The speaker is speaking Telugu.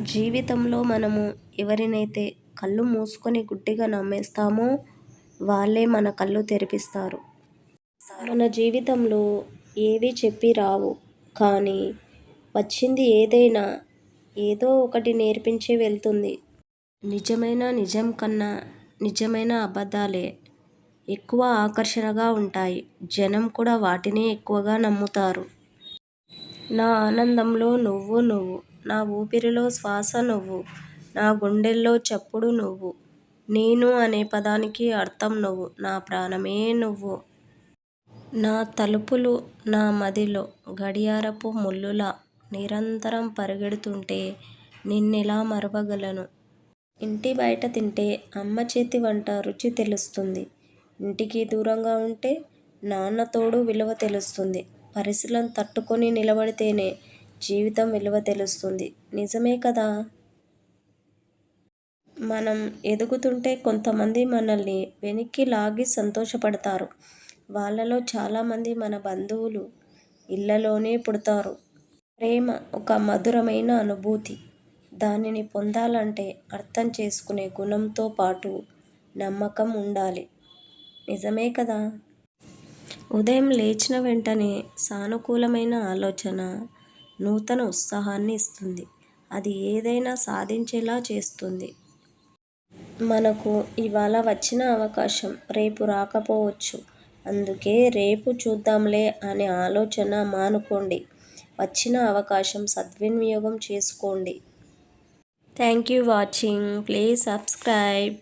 జీవితంలో మనము ఎవరినైతే కళ్ళు మూసుకొని గుడ్డిగా నమ్మేస్తామో వాళ్ళే మన కళ్ళు తెరిపిస్తారు. మన జీవితంలో ఏవి చెప్పి రావు, కానీ వచ్చింది ఏదైనా ఏదో ఒకటి నేర్పించే వెళ్తుంది. నిజమైన నిజం కన్నా నిజమైన అబద్ధాలే ఎక్కువ ఆకర్షణగా ఉంటాయి. జనం కూడా వాటినే ఎక్కువగా నమ్ముతారు. నా ఆనందంలో నువ్వు, నా ఊపిరిలో శ్వాస నువ్వు, నా గుండెల్లో చప్పుడు నువ్వు, నేను అనే పదానికి అర్థం నువ్వు, నా ప్రాణమే నువ్వు. నా తలుపులు నా మదిలో గడియారపు ముళ్ళులా నిరంతరం పరిగెడుతుంటే నిన్నెలా మరువగలను? ఇంటి బయట తింటే అమ్మ చేతి వంట రుచి తెలుస్తుంది. ఇంటికి దూరంగా ఉంటే నాన్న తోడు విలువ తెలుస్తుంది. పరిస్థితులను తట్టుకొని నిలబడితేనే జీవితం విలువ తెలుస్తుంది. నిజమే కదా? మనం ఎదుగుతుంటే కొంతమంది మనల్ని వెనక్కి లాగి సంతోషపడతారు. వాళ్ళలో చాలామంది మన బంధువులు ఇళ్లలోనే పుడతారు. ప్రేమ ఒక మధురమైన అనుభూతి. దానిని పొందాలంటే అర్థం చేసుకునే గుణంతో పాటు నమ్మకం ఉండాలి. నిజమే కదా? ఉదయం లేచిన వెంటనే సానుకూలమైన ఆలోచన నూతన ఉత్సాహాన్ని ఇస్తుంది. అది ఏదైనా సాధించేలా చేస్తుంది. మనకు ఇవాళ వచ్చిన అవకాశం రేపు రాకపోవచ్చు. అందుకే రేపు చూద్దాంలే అనే ఆలోచన మానుకోండి. వచ్చిన అవకాశం సద్వినియోగం చేసుకోండి. Thank you watching. Please subscribe.